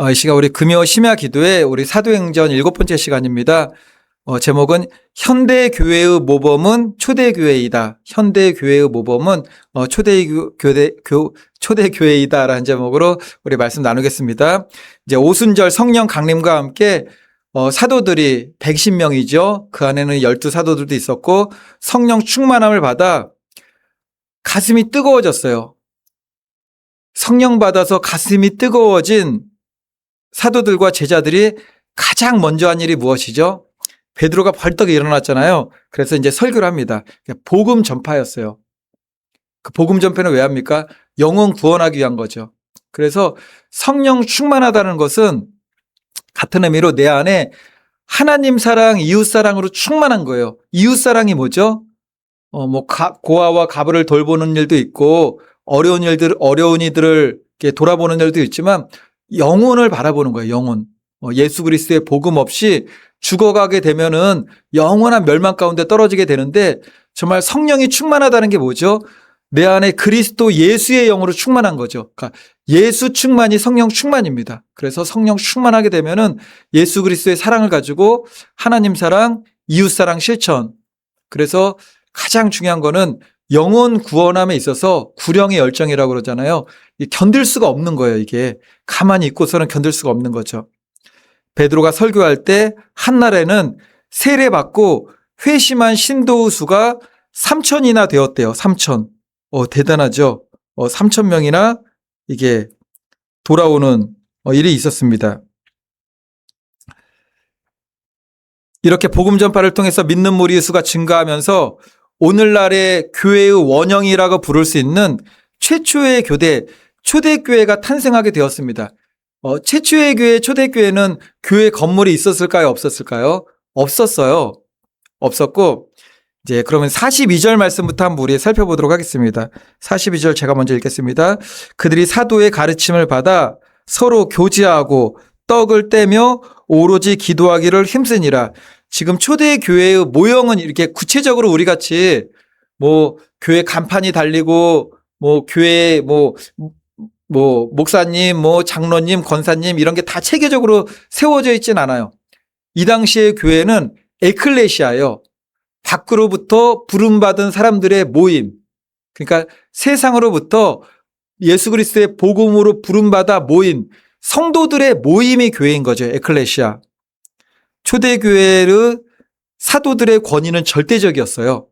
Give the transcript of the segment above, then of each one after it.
이 시간 우리 금요 심야 기도회 우리 사도행전 7번째 시간입니다. 제목은 현대교회의 모범은 초대교회이다. 현대교회의 모범은 초대교회이다라는 제목으로 우리 말씀 나누겠습니다. 이제 오순절 성령 강림과 함께 사도들이 110명이죠. 그 안에는 12사도들도 있었고 성령 충만함을 받아 가슴이 뜨거워졌어요. 성령 받아서 가슴이 뜨거워진 사도들과 제자들이 가장 먼저 한 일이 무엇이죠? 베드로가 벌떡 일어났잖아요. 그래서 이제 설교를 합니다. 복음 전파였어요. 그 복음 전파는 왜 합니까? 영혼 구원하기 위한 거죠. 그래서 성령 충만하다는 것은 같은 의미로 내 안에 하나님 사랑, 이웃 사랑으로 충만한 거예요. 이웃 사랑이 뭐죠? 고아와 가부를 돌보는 일도 있고 어려운 이들을 이렇게 돌아보는 일도 있지만 영혼을 바라보는 거예요. 영혼. 예수 그리스도의 복음 없이 죽어가게 되면은 영원한 멸망 가운데 떨어지게 되는데 정말 성령이 충만하다는 게 뭐죠? 내 안에 그리스도 예수의 영으로 충만한 거죠. 그러니까 예수 충만이 성령 충만입니다. 그래서 성령 충만하게 되면은 예수 그리스도의 사랑을 가지고 하나님 사랑, 이웃 사랑 실천. 그래서 가장 중요한 거는 영혼 구원함에 있어서 구령의 열정이라고 그러잖아요. 견딜 수가 없는 거예요. 이게 가만히 있고서는 견딜 수가 없는 거죠. 베드로가 설교할 때 한날에는 세례받고 회심한 신도 수가 3,000이나 되었대요. 3,000. 대단하죠. 3,000명이나 이게 돌아오는 일이 있었습니다. 이렇게 복음 전파를 통해서 믿는 무리의 수가 증가하면서 오늘날의 교회의 원형이라고 부를 수 있는 최초의 교대, 초대교회가 탄생하게 되었습니다. 최초의 교회, 초대교회는 교회 건물이 있었을까요? 없었을까요? 없었어요. 없었고, 이제 그러면 42절 말씀부터 한번 우리 살펴보도록 하겠습니다. 42절 제가 먼저 읽겠습니다. 그들이 사도의 가르침을 받아 서로 교제하고 떡을 떼며 오로지 기도하기를 힘쓰니라. 지금 초대교회의 모형은 이렇게 구체적으로 우리 같이 교회 간판이 달리고 교회 목사님, 장로님, 권사님 이런 게 다 체계적으로 세워져 있진 않아요. 이 당시의 교회는 에클레시아예요. 밖으로부터 부름받은 사람들의 모임. 그러니까 세상으로부터 예수 그리스도의 복음으로 부름받아 모인 성도들의 모임이 교회인 거죠. 에클레시아. 초대교회의 사도들의 권위는 절대적이었어요.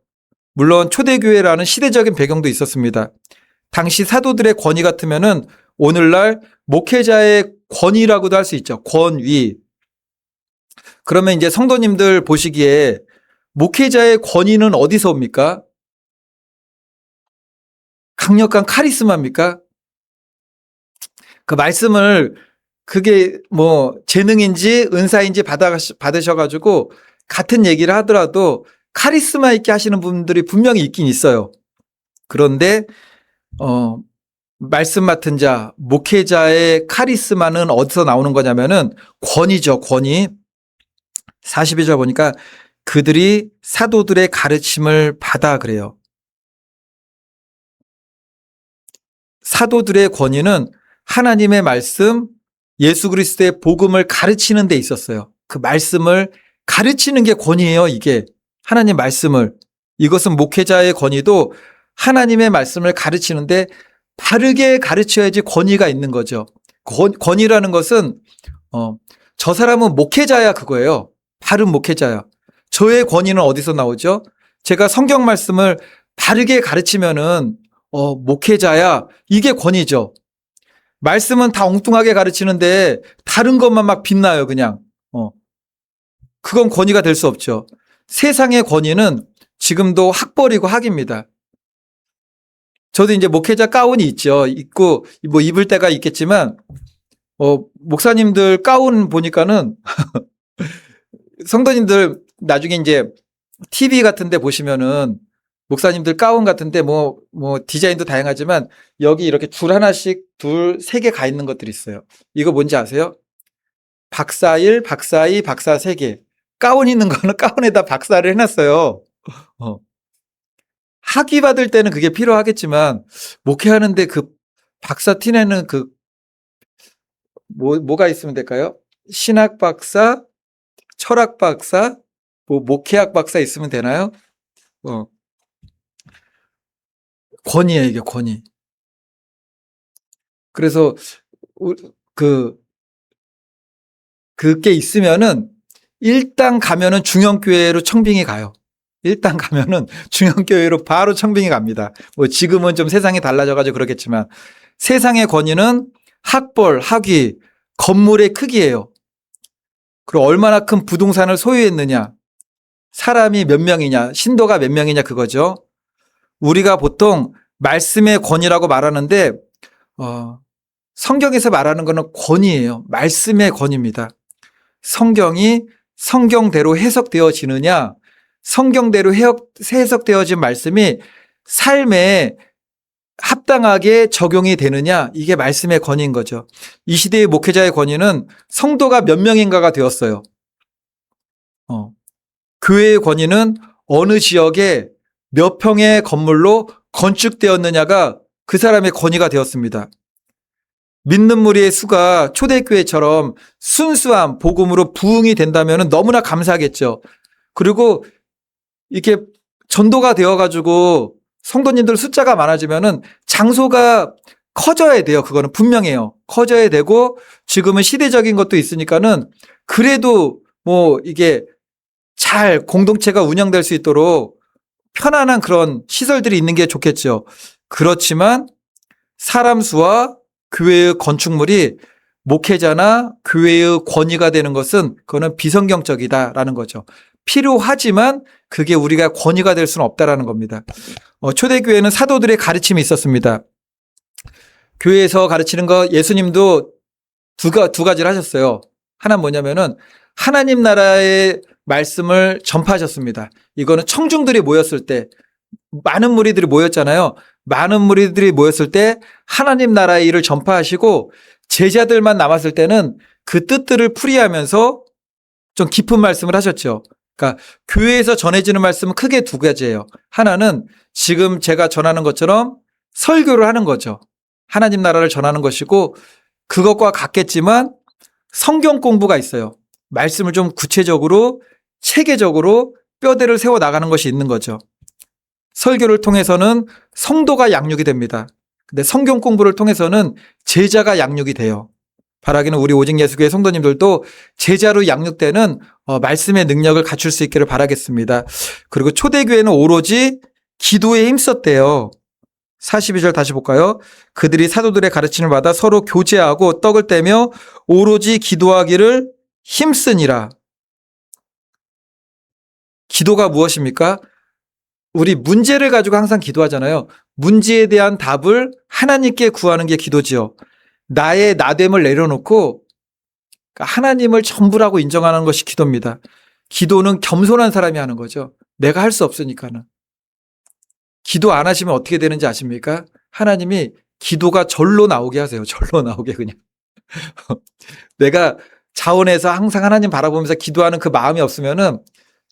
물론 초대교회라는 시대적인 배경도 있었습니다. 당시 사도들의 권위 같으면은 오늘날 목회자의 권위라고도 할 수 있죠. 권위. 그러면 이제 성도님들 보시기에 목회자의 권위는 어디서 옵니까? 강력한 카리스마입니까? 그 말씀을 그게 재능인지 은사인지 받으셔가지고 같은 얘기를 하더라도 카리스마 있게 하시는 분들이 분명히 있긴 있어요. 그런데 말씀 맡은 자, 목회자의 카리스마는 어디서 나오는 거냐면은 권위죠, 권위. 42절 보니까 그들이 사도들의 가르침을 받아 그래요. 사도들의 권위는 하나님의 말씀, 예수 그리스도의 복음을 가르치는 데 있었어요. 그 말씀을 가르치는 게 권위예요, 이게. 하나님 말씀을. 이것은 목회자의 권위도 하나님의 말씀을 가르치는데 바르게 가르쳐야지 권위가 있는 거죠. 권위라는 것은 저 사람은 목회자야 그거예요. 바른 목회자야. 저의 권위는 어디서 나오죠? 제가 성경 말씀을 바르게 가르치면은 목회자야. 이게 권위죠. 말씀은 다 엉뚱하게 가르치는데 다른 것만 막 빛나요, 그냥. 그건 권위가 될 수 없죠. 세상의 권위는 지금도 학벌이고 학입니다. 저도 이제 목회자 가운이 있죠. 있고 입을 때가 있겠지만 목사님들 가운 보니까는 성도님들 나중에 이제 TV 같은 데 보시면은 목사님들 가운 같은데 디자인도 다양하지만 여기 이렇게 줄 하나씩 세 개 가 있는 것들이 있어요. 이거 뭔지 아세요? 박사 1, 박사 2, 박사 3개. 가운 있는 거는 가운에다 박사를 해놨어요. 학위 받을 때는 그게 필요하겠지만 목회하는데 그 박사 티내는 뭐가 있으면 될까요? 신학 박사, 철학 박사, 목회학 박사 있으면 되나요? 권위예요, 이게 권위. 그래서 그게 있으면은 일단 가면은 중형교회로 청빙이 가요. 일단 가면은 중형교회로 바로 청빙이 갑니다. 뭐 지금은 좀 세상이 달라져가지고 그렇겠지만 세상의 권위는 학벌, 학위, 건물의 크기예요. 그리고 얼마나 큰 부동산을 소유했느냐, 사람이 몇 명이냐, 신도가 몇 명이냐 그거죠. 우리가 보통 말씀의 권위라고 말하는데 성경에서 말하는 거는 권위예요. 말씀의 권위입니다. 성경이 성경대로 해석되어지느냐, 성경대로 해석되어진 말씀이 삶에 합당하게 적용이 되느냐, 이게 말씀의 권위인 거죠. 이 시대의 목회자의 권위는 성도가 몇 명인가가 되었어요. 교회의 권위는 어느 지역에 몇 평의 건물로 건축되었느냐가 그 사람의 권위가 되었습니다. 믿는 무리의 수가 초대교회처럼 순수한 복음으로 부흥이 된다면 너무나 감사하겠죠. 그리고 이렇게 전도가 되어가지고 성도님들 숫자가 많아지면은 장소가 커져야 돼요. 그거는 분명해요. 커져야 되고 지금은 시대적인 것도 있으니까는 그래도 뭐 이게 잘 공동체가 운영될 수 있도록 편안한 그런 시설들이 있는 게 좋겠죠. 그렇지만 사람 수와 교회의 건축물이 목회자나 교회의 권위가 되는 것은 그거는 비성경적이다라는 거죠. 필요하지만 그게 우리가 권위가 될 수는 없다라는 겁니다. 초대교회는 사도들의 가르침이 있었습니다. 교회에서 가르치는 거 예수님도 두 가지를 하셨어요. 하나는 뭐냐면은 하나님 나라의 말씀을 전파하셨습니다. 이거는 청중들이 모였을 때 많은 무리들이 모였잖아요. 많은 무리들이 모였을 때 하나님 나라의 일을 전파하시고 제자들만 남았을 때는 그 뜻들을 풀이하면서 좀 깊은 말씀을 하셨죠. 그러니까 교회에서 전해지는 말씀은 크게 두 가지예요. 하나는 지금 제가 전하는 것처럼 설교를 하는 거죠. 하나님 나라를 전하는 것이고 그것과 같겠지만 성경 공부가 있어요. 말씀을 좀 구체적으로 체계적으로 뼈대를 세워 나가는 것이 있는 거죠. 설교를 통해서는 성도가 양육이 됩니다. 근데 성경 공부를 통해서는 제자가 양육이 돼요. 바라기는 우리 오직 예수교회 성도님들도 제자로 양육되는 말씀의 능력을 갖출 수 있기를 바라겠습니다. 그리고 초대교회는 오로지 기도에 힘썼대요. 42절 다시 볼까요? 그들이 사도들의 가르침을 받아 서로 교제하고 떡을 떼며 오로지 기도하기를 힘쓰니라. 기도가 무엇입니까? 우리 문제를 가지고 항상 기도하잖아요. 문제에 대한 답을 하나님께 구하는 게 기도지요. 나의 나됨을 내려놓고 하나님을 전부라고 인정하는 것이 기도입니다. 기도는 겸손한 사람이 하는 거죠. 내가 할 수 없으니까는. 기도 안 하시면 어떻게 되는지 아십니까? 하나님이 기도가 절로 나오게 하세요. 절로 나오게 그냥. 내가 자원에서 항상 하나님 바라보면서 기도하는 그 마음이 없으면은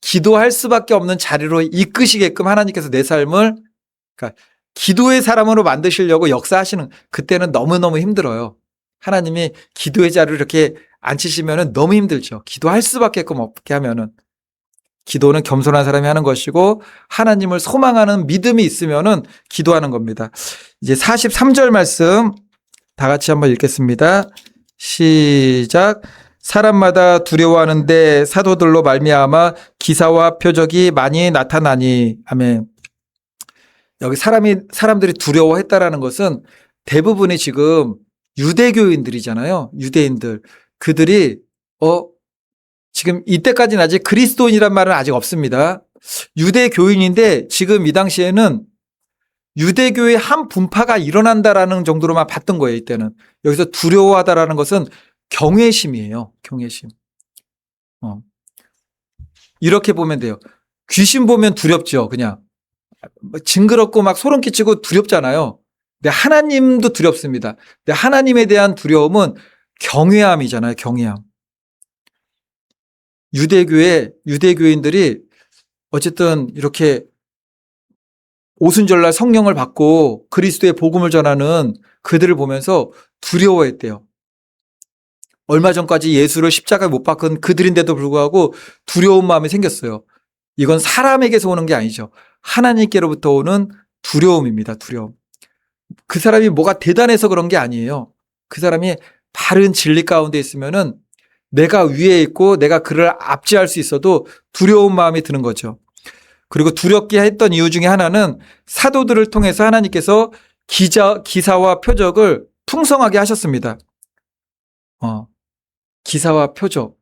기도할 수밖에 없는 자리로 이끄시게끔 하나님께서 내 삶을 그러니까 기도의 사람으로 만드시려고 역사하시는 그때는 너무너무 힘들어요. 하나님이 기도의 자리를 이렇게 앉히시면은 너무 힘들죠. 기도할 수밖에 없게 하면은 기도는 겸손한 사람이 하는 것이고 하나님을 소망하는 믿음이 있으면은 기도하는 겁니다. 이제 43절 말씀 다 같이 한번 읽겠습니다. 시작. 사람마다 두려워하는데 사도들로 말미암아 기사와 표적이 많이 나타나니. 아멘. 여기 사람들이 두려워했다라는 것은 대부분이 지금 유대교인들이잖아요. 유대인들. 그들이 지금 이때까지는 아직 그리스도인이란 말은 아직 없습니다. 유대교인인데 지금 이 당시에는 유대교의 한 분파가 일어난다라는 정도로만 봤던 거예요. 이때는. 여기서 두려워하다라는 것은 경외심이에요. 경외심. 이렇게 보면 돼요. 귀신 보면 두렵죠. 그냥 징그럽고 막 소름 끼치고 두렵잖아요. 근데 하나님도 두렵습니다. 근데 하나님에 대한 두려움은 경외함이잖아요. 경외함. 유대교인들이 어쨌든 이렇게 오순절날 성령을 받고 그리스도의 복음을 전하는 그들을 보면서 두려워했대요. 얼마 전까지 예수를 십자가에 못 박은 그들인데도 불구하고 두려운 마음이 생겼어요. 이건 사람에게서 오는 게 아니죠. 하나님께로부터 오는 두려움입니다. 두려움. 그 사람이 뭐가 대단해서 그런 게 아니에요. 그 사람이 바른 진리 가운데 있으면은 내가 위에 있고 내가 그를 압제할 수 있어도 두려운 마음이 드는 거죠. 그리고 두렵게 했던 이유 중에 하나는 사도들을 통해서 하나님께서 기사와 표적을 풍성하게 하셨습니다. 기사와 표적.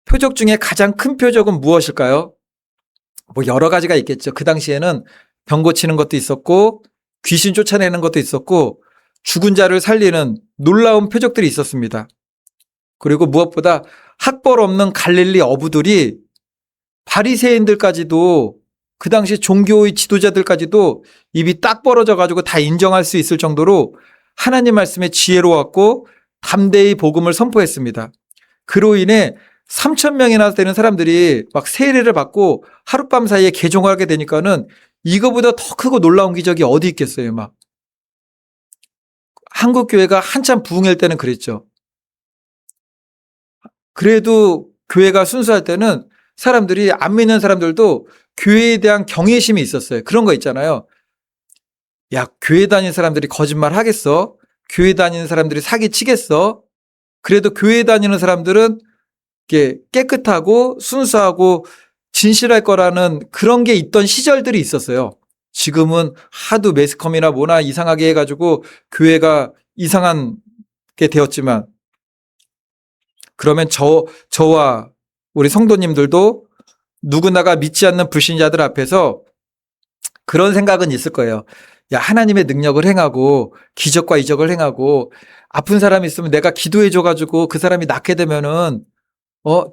표적 중에 가장 큰 표적은 무엇일까요? 뭐 여러 가지가 있겠죠. 그 당시에는 병 고치는 것도 있었고 귀신 쫓아내는 것도 있었고 죽은 자를 살리는 놀라운 표적들이 있었습니다. 그리고 무엇보다 학벌 없는 갈릴리 어부들이 바리새인들까지도 그 당시 종교의 지도자들까지도 입이 딱 벌어져 가지고 다 인정할 수 있을 정도로 하나님 말씀에 지혜로웠고 담대히 복음을 선포했습니다. 그로 인해 3,000명이나 되는 사람들이 막 세례를 받고 하룻밤 사이에 개종하게 되니까는 이거보다 더 크고 놀라운 기적이 어디 있겠어요, 막. 한국 교회가 한참 부흥할 때는 그랬죠. 그래도 교회가 순수할 때는 사람들이 안 믿는 사람들도 교회에 대한 경외심이 있었어요. 그런 거 있잖아요. 야, 교회 다니는 사람들이 거짓말 하겠어? 교회 다니는 사람들이 사기 치겠어? 그래도 교회 다니는 사람들은 이게 깨끗하고 순수하고 진실할 거라는 그런 게 있던 시절들이 있었어요. 지금은 하도 매스컴이나 뭐나 이상하게 해가지고 교회가 이상한 게 되었지만, 그러면 저와 우리 성도님들도 누구나가 믿지 않는 불신자들 앞에서 그런 생각은 있을 거예요. 야, 하나님의 능력을 행하고 기적과 이적을 행하고 아픈 사람이 있으면 내가 기도해줘가지고 그 사람이 낫게 되면은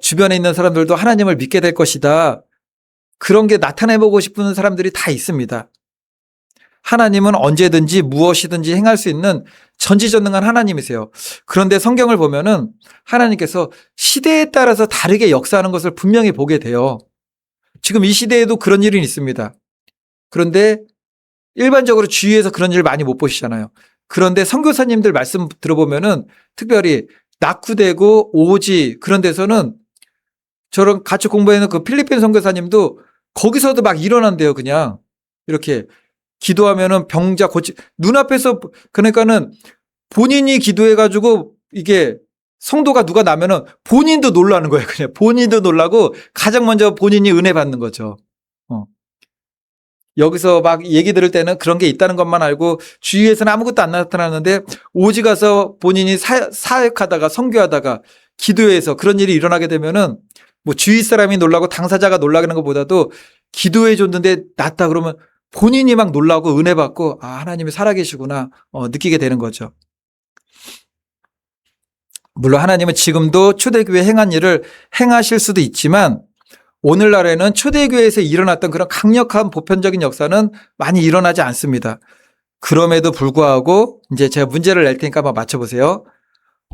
주변에 있는 사람들도 하나님을 믿게 될 것이다. 그런 게 나타내보고 싶은 사람들이 다 있습니다. 하나님은 언제든지 무엇이든지 행할 수 있는 전지전능한 하나님이세요. 그런데 성경을 보면은 하나님께서 시대에 따라서 다르게 역사하는 것을 분명히 보게 돼요. 지금 이 시대에도 그런 일은 있습니다. 그런데 일반적으로 주위에서 그런 일 많이 못 보시잖아요. 그런데 선교사님들 말씀 들어보면은 특별히 낙후되고 오지 그런 데서는 저런 같이 공부하는 그 필리핀 선교사님도 거기서도 막 일어난대요. 그냥 이렇게 기도하면은 병자 고치 눈앞에서, 그러니까는 본인이 기도해가지고 이게 성도가 누가 나면은 본인도 놀라는 거예요. 그냥 본인도 놀라고 가장 먼저 본인이 은혜 받는 거죠. 여기서 막 얘기 들을 때는 그런 게 있다는 것만 알고 주위에서는 아무것도 안 나타나는데 오지 가서 본인이 사역하다가 선교하다가 기도해서 그런 일이 일어나게 되면은 뭐 주위 사람이 놀라고 당사자가 놀라는 것보다도 기도해 줬는데 낫다 그러면 본인이 막 놀라고 은혜 받고 아, 하나님이 살아계시구나 느끼게 되는 거죠. 물론 하나님은 지금도 초대교회 행한 일을 행하실 수도 있지만 오늘날에는 초대교회에서 일어났던 그런 강력한 보편적인 역사는 많이 일어나지 않습니다. 그럼에도 불구하고 이제 제가 문제를 낼 테니까 한번 맞춰보세요.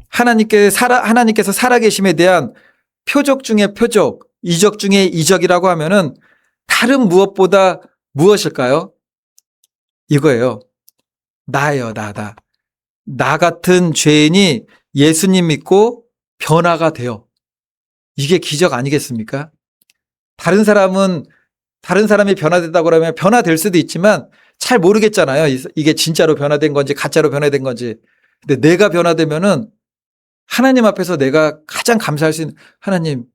하나님께서 살아계심에 대한 표적 중에 표적, 이적 중에 이적이라고 하면은 다른 무엇보다 무엇일까요? 이거예요. 나예요, 나다. 나 같은 죄인이 예수님 믿고 변화가 돼요. 이게 기적 아니겠습니까? 다른 사람이 변화됐다고 그러면 변화될 수도 있지만 잘 모르겠잖아요. 이게 진짜로 변화된 건지 가짜로 변화된 건지. 근데 내가 변화되면은 하나님 앞에서 내가 가장 감사할 수 있는, 하나님,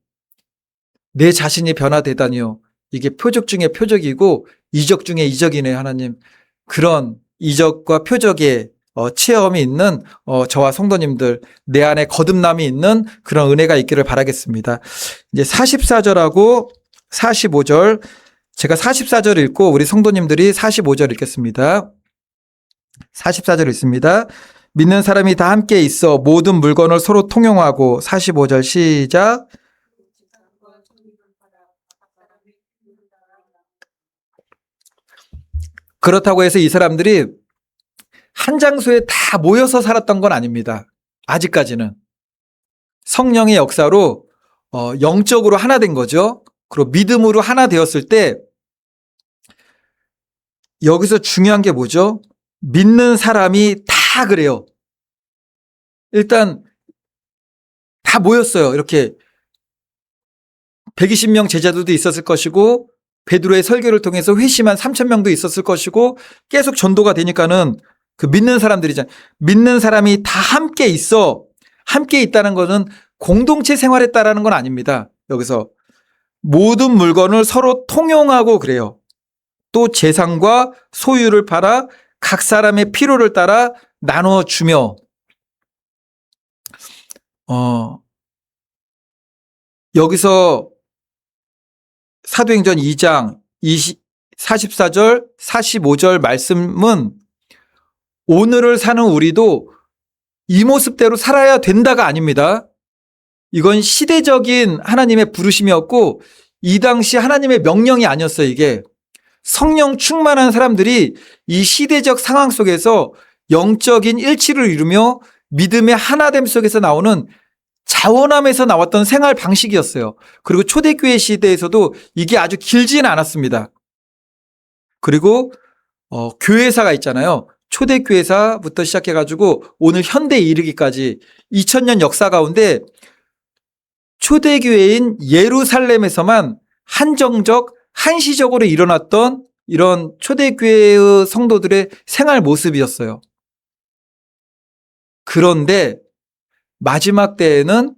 내 자신이 변화되다니요. 이게 표적 중에 표적이고 이적 중에 이적이네요, 하나님. 그런 이적과 표적의 체험이 있는 저와 성도님들, 내 안에 거듭남이 있는 그런 은혜가 있기를 바라겠습니다. 이제 44절하고 45절, 제가 44절 읽고 우리 성도님들이 45절 읽겠습니다. 44절 읽습니다. 믿는 사람이 다 함께 있어 모든 물건을 서로 통용하고. 45절 시작. 그렇다고 해서 이 사람들이 한 장소에 다 모여서 살았던 건 아닙니다. 아직까지는. 성령의 역사로 영적으로 하나 된 거죠. 그리고 믿음으로 하나 되었을 때 여기서 중요한 게 뭐죠? 믿는 사람이 다 그래요. 일단 다 모였어요. 이렇게 120명 제자들도 있었을 것이고 베드로의 설교를 통해서 회심한 3,000명도 있었을 것이고 계속 전도가 되니까는 그 믿는 사람들이잖아요. 믿는 사람이 다 함께 있어. 함께 있다는 것은 공동체 생활했다라는 건 아닙니다. 여기서 모든 물건을 서로 통용하고 그래요. 또 재산과 소유를 팔아 각 사람의 필요를 따라 나눠주며 여기서 사도행전 2장 44절 45절 말씀은 오늘을 사는 우리도 이 모습대로 살아야 된다가 아닙니다. 이건 시대적인 하나님의 부르심이었고 이 당시 하나님의 명령이 아니었어요. 이게 성령 충만한 사람들이 이 시대적 상황 속에서 영적인 일치를 이루며 믿음의 하나됨 속에서 나오는 자원함에서 나왔던 생활 방식이었어요. 그리고 초대교회 시대에서도 이게 아주 길지는 않았습니다. 그리고 교회사가 있잖아요. 초대교회사부터 시작해가지고 오늘 현대에 이르기까지 2000년 역사 가운데 초대교회인 예루살렘에서만 한정적 한시적으로 일어났던 이런 초대교회의 성도들의 생활 모습이었어요. 그런데 마지막 때에는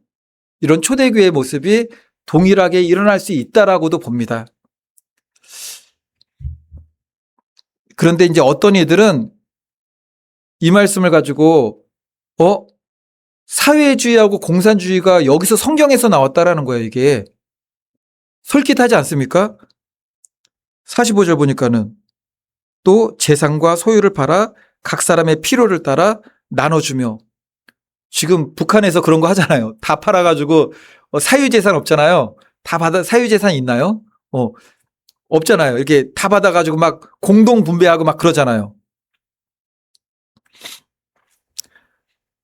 이런 초대교회의 모습이 동일하게 일어날 수 있다라고도 봅니다. 그런데 이제 어떤 이들은 이 말씀을 가지고 사회주의하고 공산주의가 여기서 성경에서 나왔다라는 거예요. 이게 솔깃하지 않습니까? 45절 보니까는 또 재산과 소유를 팔아 각 사람의 필요를 따라 나눠주며 지금 북한에서 그런 거 하잖아요. 다 팔아가지고 사유재산 없잖아요. 다 받아 사유재산 있나요? 없잖아요. 이렇게 다 받아가지고 막 공동 분배하고 막 그러잖아요.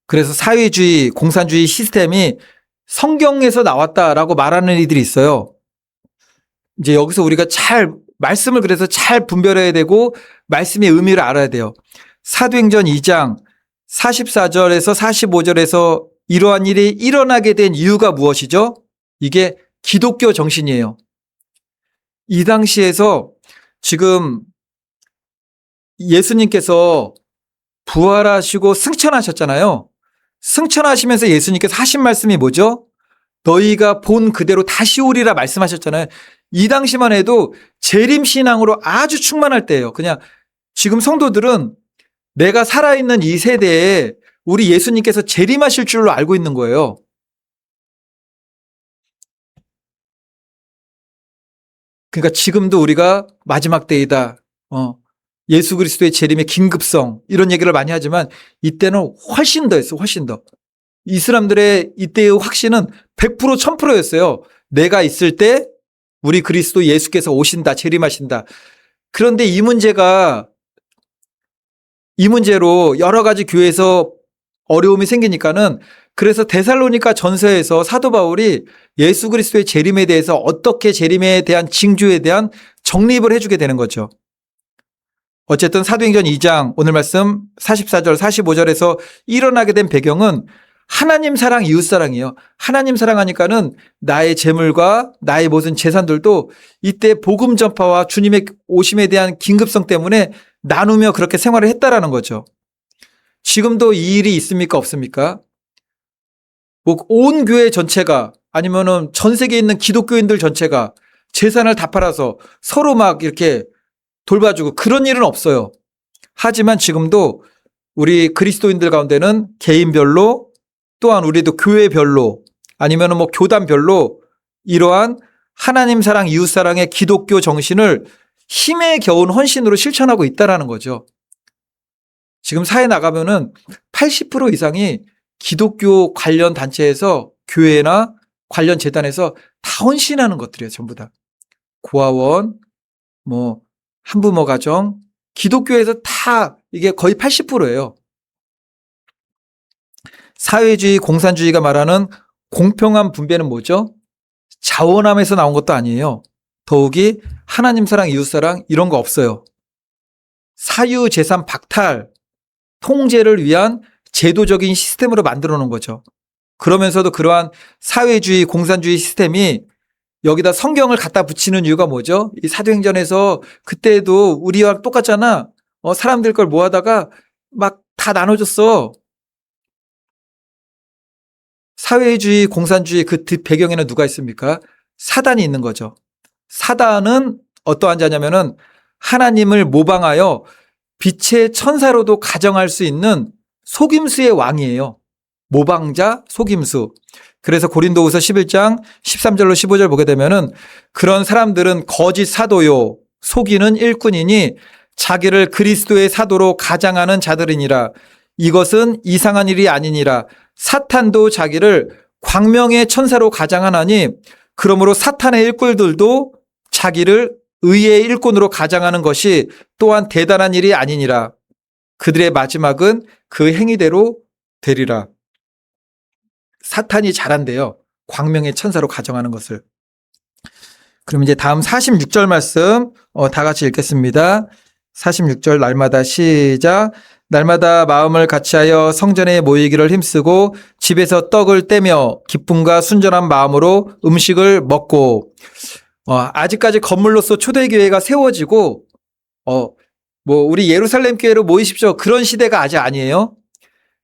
그래서 사회주의, 공산주의 시스템이 성경에서 나왔다라고 말하는 이들이 있어요. 이제 여기서 우리가 말씀을 그래서 잘 분별해야 되고 말씀의 의미를 알아야 돼요. 사도행전 2장 44절에서 45절에서 이러한 일이 일어나게 된 이유가 무엇이죠? 이게 기독교 정신이에요. 이 당시에서 지금 예수님께서 부활하시고 승천하셨잖아요. 승천하시면서 예수님께서 하신 말씀이 뭐죠? 너희가 본 그대로 다시 오리라 말씀하셨잖아요. 이 당시만 해도 재림신앙으로 아주 충만할 때예요. 그냥 지금 성도들은 내가 살아있는 이 세대에 우리 예수님께서 재림하실 줄로 알고 있는 거예요. 그러니까 지금도 우리가 마지막 때이다. 예수 그리스도의 재림의 긴급성 이런 얘기를 많이 하지만 이때는 훨씬 더 했어. 훨씬 더. 이 사람들의 이때의 확신은 100% 1000%였어요. 내가 있을 때 우리 그리스도 예수께서 오신다. 재림하신다. 그런데 이 문제로 여러 가지 교회에서 어려움이 생기니까는 그래서 데살로니가 전서에서 사도 바울이 예수 그리스도의 재림에 대해서 어떻게 재림에 대한 징조에 대한 정립을 해주게 되는 거죠. 어쨌든 사도행전 2장 오늘 말씀 44절 45절에서 일어나게 된 배경은 하나님 사랑 이웃사랑이에요. 하나님 사랑하니까는 나의 재물과 나의 모든 재산들도 이때 복음 전파와 주님의 오심에 대한 긴급성 때문에 나누며 그렇게 생활을 했다라는 거죠. 지금도 이 일이 있습니까? 없습니까? 온 교회 전체가 아니면은 전 세계에 있는 기독교인들 전체가 재산을 다 팔아서 서로 막 이렇게 돌봐주고 그런 일은 없어요. 하지만 지금도 우리 그리스도인들 가운데는 개인별로 또한 우리도 교회별로 아니면은 뭐 교단별로 이러한 하나님 사랑, 이웃 사랑의 기독교 정신을 힘에 겨운 헌신으로 실천하고 있다라는 거죠. 지금 사회 나가면은 80% 이상이 기독교 관련 단체에서 교회나 관련 재단에서 다 헌신하는 것들이에요. 전부 다. 고아원, 뭐 한부모 가정, 기독교에서 다 이게 거의 80%예요. 사회주의, 공산주의가 말하는 공평한 분배는 뭐죠? 자원함에서 나온 것도 아니에요. 더욱이 하나님 사랑, 이웃 사랑 이런 거 없어요. 사유 재산 박탈, 통제를 위한 제도적인 시스템으로 만들어 놓은 거죠. 그러면서도 그러한 사회주의, 공산주의 시스템이 여기다 성경을 갖다 붙이는 이유가 뭐죠? 이 사도행전에서 그때도 우리와 똑같잖아. 사람들 걸 모아다가 막 다 나눠줬어. 사회주의, 공산주의 그 배경에는 누가 있습니까? 사단이 있는 거죠. 사단은 어떠한 자냐면은 하나님을 모방하여 빛의 천사로도 가정할 수 있는 속임수의 왕이에요. 모방자, 속임수. 그래서 고린도후서 11장 13절로 15절 보게 되면은 그런 사람들은 거짓 사도요, 속이는 일꾼이니 자기를 그리스도의 사도로 가장하는 자들이니라. 이것은 이상한 일이 아니니라. 사탄도 자기를 광명의 천사로 가장하나니 그러므로 사탄의 일꾼들도 자기를 의의 일꾼으로 가장하는 것이 또한 대단한 일이 아니니라. 그들의 마지막은 그 행위대로 되리라. 사탄이 잘한대요. 광명의 천사로 가정하는 것을. 그럼 이제 다음 46절 말씀 다 같이 읽겠습니다. 46절 날마다 시작. 날마다 마음을 같이하여 성전에 모이기를 힘쓰고 집에서 떡을 떼며 기쁨과 순전한 마음으로 음식을 먹고. 아직까지 건물로서 초대교회가 세워지고 우리 예루살렘 교회로 모이십시오. 그런 시대가 아직 아니에요.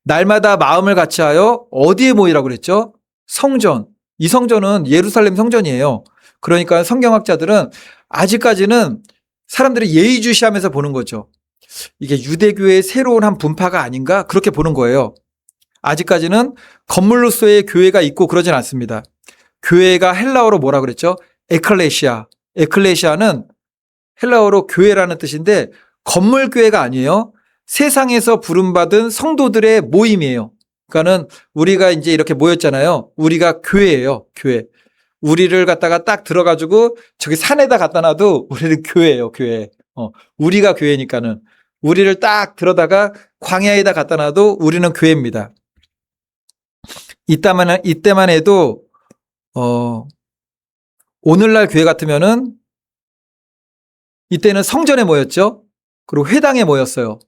날마다 마음을 같이하여 어디에 모이라고 그랬죠? 성전. 이 성전은 예루살렘 성전이에요. 그러니까 성경학자들은 아직까지는 사람들이 예의주시하면서 보는 거죠. 이게 유대교회의 새로운 한 분파가 아닌가? 그렇게 보는 거예요. 아직까지는 건물로서의 교회가 있고 그러진 않습니다. 교회가 헬라어로 뭐라 그랬죠? 에클레시아. 에클레시아는 헬라어로 교회라는 뜻인데 건물교회가 아니에요. 세상에서 부름받은 성도들의 모임이에요. 그러니까는 우리가 이제 이렇게 모였잖아요. 우리가 교회예요. 교회. 우리를 갖다가 딱 들어가지고 저기 산에다 갖다 놔도 우리는 교회예요. 교회. 우리가 교회니까는 우리를 딱 들어다가 광야에다 갖다 놔도 우리는 교회입니다. 이때만 해도 오늘날 교회 같으면은 이때는 성전에 모였죠. 그리고 회당에 모였어요.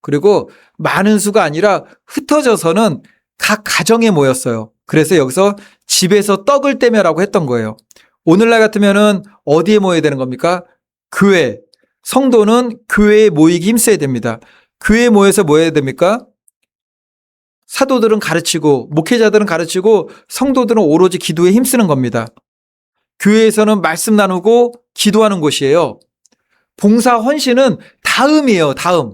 그리고 많은 수가 아니라 흩어져서는 각 가정에 모였어요. 그래서 여기서 집에서 떡을 떼며라고 했던 거예요. 오늘날 같으면은 어디에 모여야 되는 겁니까? 교회. 성도는 교회에 모이기 힘써야 됩니다. 교회에 모여서 뭐 해야 됩니까? 사도들은 가르치고 목회자들은 가르치고 성도들은 오로지 기도에 힘쓰는 겁니다. 교회에서는 말씀 나누고 기도하는 곳이에요. 봉사 헌신은 다음이에요. 다음.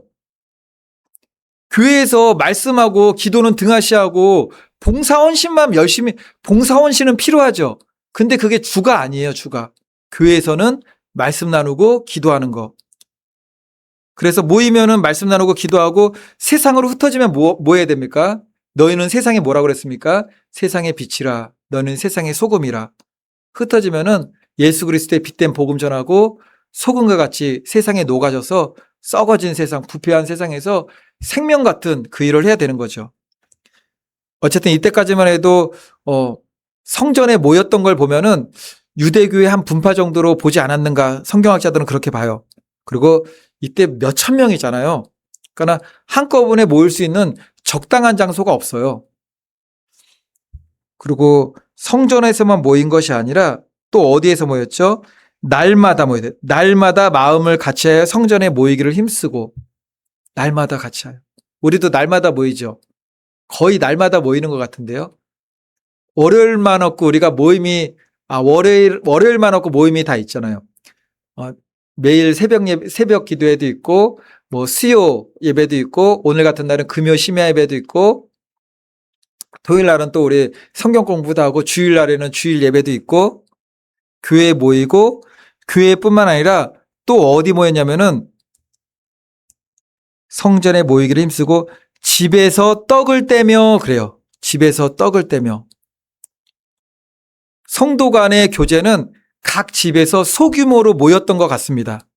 교회에서 말씀하고 기도는 등하시하고 봉사 헌신만 열심히, 봉사 헌신은 필요하죠. 근데 그게 주가 아니에요. 주가. 교회에서는 말씀 나누고 기도하는 거. 그래서 모이면은 말씀 나누고 기도하고 세상으로 흩어지면 뭐 해야 됩니까? 너희는 세상에 뭐라고 그랬습니까? 세상의 빛이라. 너는 세상의 소금이라. 흩어지면은 예수 그리스도의 빛된 복음 전하고 소금과 같이 세상에 녹아져서 썩어진 세상, 부패한 세상에서 생명 같은 그 일을 해야 되는 거죠. 어쨌든 이때까지만 해도 성전에 모였던 걸 보면은 유대교의 한 분파 정도로 보지 않았는가 성경학자들은 그렇게 봐요. 그리고 이때 몇천 명이잖아요. 그러니까 한꺼번에 모일 수 있는 적당한 장소가 없어요. 그리고 성전에서만 모인 것이 아니라 또 어디에서 모였죠? 날마다 모여야 돼. 날마다 마음을 같이하여 성전에 모이기를 힘쓰고 날마다 같이하여. 우리도 날마다 모이죠. 거의 날마다 모이는 것 같은데요. 월요일만 없고 우리가 모임이 월요일만 없고 모임이 다 있잖아요. 매일 새벽 기도회도 있고 뭐 수요 예배도 있고 오늘 같은 날은 금요 심야 예배도 있고 토요일 날은 또 우리 성경 공부도 하고 주일 날에는 주일 예배도 있고 교회에 모이고 교회뿐만 아니라 또 어디 모였냐면은 성전에 모이기를 힘쓰고 집에서 떡을 떼며 그래요. 집에서 떡을 떼며. 성도 간의 교제는 각 집에서 소규모로 모였던 것 같습니다.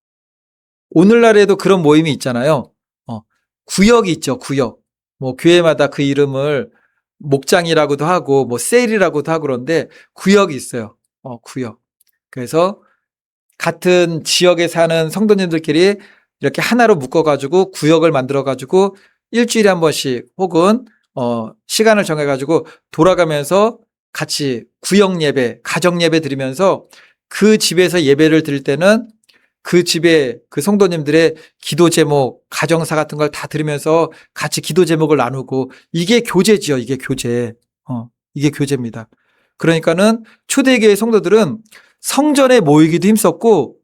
오늘날에도 그런 모임이 있잖아요. 구역이 있죠. 구역. 뭐 교회마다 그 이름을 목장이라고도 하고 뭐 셀이라고도 하고 그런데 구역이 있어요. 구역. 그래서 같은 지역에 사는 성도님들끼리 이렇게 하나로 묶어가지고 구역을 만들어가지고 일주일에 한 번씩 혹은 시간을 정해가지고 돌아가면서 같이 구역 예배, 가정 예배 드리면서 그 집에서 예배를 드릴 때는 그 집에 그 성도님들의 기도 제목, 가정사 같은 걸 다 들으면서 같이 기도 제목을 나누고 이게 교제지요. 이게 교제. 이게 교제입니다. 그러니까는 초대교회 성도들은 성전에 모이기도 힘썼고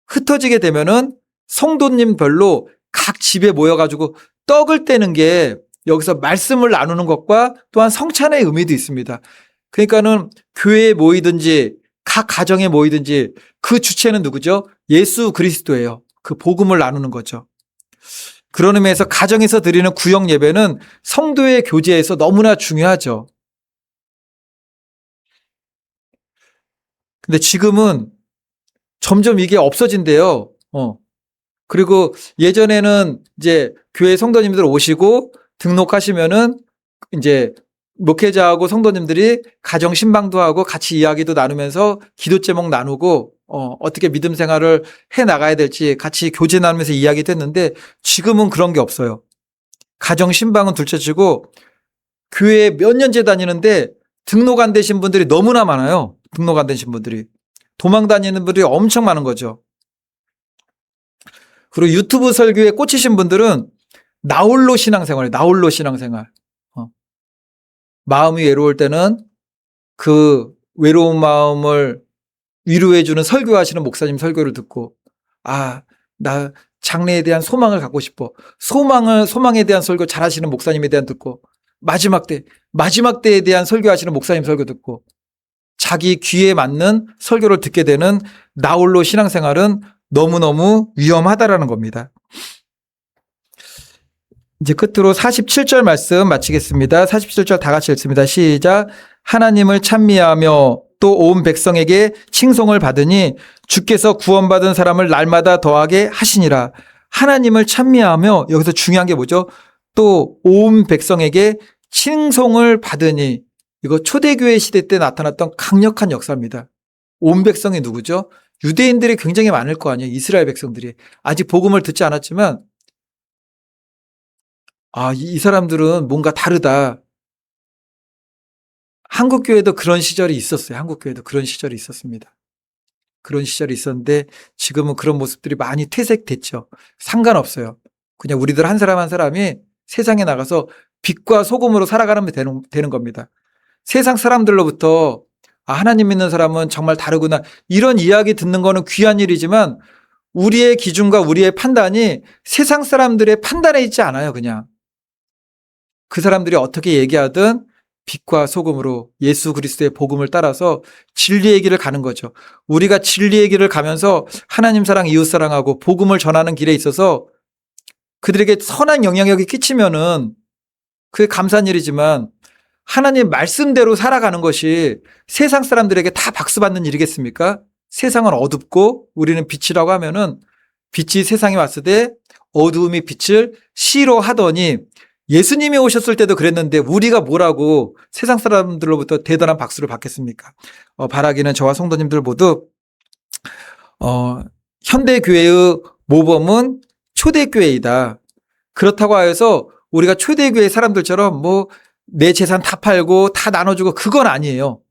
흩어지게 되면은 성도님별로 각 집에 모여가지고 떡을 떼는 게 여기서 말씀을 나누는 것과 또한 성찬의 의미도 있습니다. 그러니까는 교회에 모이든지 각 가정에 모이든지 그 주체는 누구죠? 예수 그리스도예요. 그 복음을 나누는 거죠. 그런 의미에서 가정에서 드리는 구역 예배는 성도의 교제에서 너무나 중요하죠. 근데 지금은 점점 이게 없어진대요. 그리고 예전에는 이제 교회 성도님들 오시고 등록하시면은 이제 목회자하고 성도님들이 가정 신방도 하고 같이 이야기도 나누면서 기도 제목 나누고 어떻게 믿음 생활을 해 나가야 될지 같이 교제 나누면서 이야기도 했는데 지금은 그런 게 없어요. 가정 신방은 둘째치고 교회에 몇 년째 다니는데 등록 안 되신 분들이 너무나 많아요. 등록 안 되신 분들이. 도망 다니는 분들이 엄청 많은 거죠. 그리고 유튜브 설교에 꽂히신 분들은 나홀로 신앙생활이에요. 나홀로 신앙생활. 마음이 외로울 때는 그 외로운 마음을 위로해주는 설교하시는 목사님 설교를 듣고 나 장래에 대한 소망을 갖고 싶어. 소망에 대한 설교 잘하시는 목사님에 대한 듣고 마지막 때에 대한 설교하시는 목사님 설교 듣고 자기 귀에 맞는 설교를 듣게 되는 나홀로 신앙생활은 너무너무 위험하다라는 겁니다. 이제 끝으로 47절 말씀 마치겠습니다. 47절 다 같이 읽습니다. 시작. 하나님을 찬미하며 또 온 백성에게 칭송을 받으니 주께서 구원받은 사람을 날마다 더하게 하시니라. 하나님을 찬미하며 여기서 중요한 게 뭐죠? 또 온 백성에게 칭송을 받으니 이거 초대교회 시대 때 나타났던 강력한 역사입니다. 온 백성이 누구죠? 유대인들이 굉장히 많을 거 아니에요. 이스라엘 백성들이. 아직 복음을 듣지 않았지만 이 사람들은 뭔가 다르다. 한국교회도 그런 시절이 있었어요. 한국교회도 그런 시절이 있었습니다. 그런 시절이 있었는데 지금은 그런 모습들이 많이 퇴색됐죠. 상관없어요. 그냥 우리들 한 사람 한 사람이 세상에 나가서 빛과 소금으로 살아가면 되는 겁니다. 세상 사람들로부터 하나님 믿는 사람은 정말 다르구나. 이런 이야기 듣는 거는 귀한 일이지만 우리의 기준과 우리의 판단이 세상 사람들의 판단에 있지 않아요. 그냥. 그 사람들이 어떻게 얘기하든 빛과 소금으로 예수 그리스도의 복음을 따라서 진리의 길을 가는 거죠. 우리가 진리의 길을 가면서 하나님 사랑, 이웃 사랑하고 복음을 전하는 길에 있어서 그들에게 선한 영향력이 끼치면은 그게 감사한 일이지만 하나님 말씀대로 살아가는 것이 세상 사람들에게 다 박수받는 일이겠습니까? 세상은 어둡고 우리는 빛이라고 하면은 빛이 세상에 왔을 때 어두움이 빛을 싫어하더니 예수님이 오셨을 때도 그랬는데 우리가 뭐라고 세상 사람들로부터 대단한 박수를 받겠습니까? 바라기는 저와 성도님들 모두 현대교회의 모범은 초대교회이다. 그렇다고 해서 우리가 초대교회 사람들처럼 내 재산 다 팔고 다 나눠주고 그건 아니에요.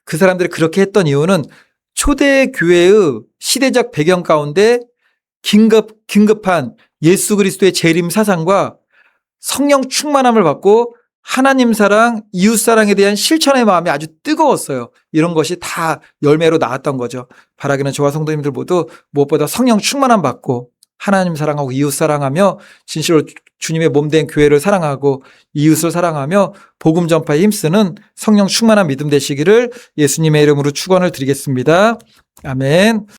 그 사람들이 그렇게 했던 이유는 초대교회의 시대적 배경 가운데 긴급한 예수 그리스도의 재림 사상과 성령 충만함을 받고 하나님 사랑, 이웃 사랑에 대한 실천의 마음이 아주 뜨거웠어요. 이런 것이 다 열매로 나왔던 거죠. 바라기는 저와 성도님들 모두 무엇보다 성령 충만함 받고 하나님 사랑하고 이웃 사랑하며 진실로 주님의 몸된 교회를 사랑하고 이웃을 사랑하며 복음 전파에 힘쓰는 성령 충만한 믿음 되시기를 예수님의 이름으로 축원을 드리겠습니다. 아멘.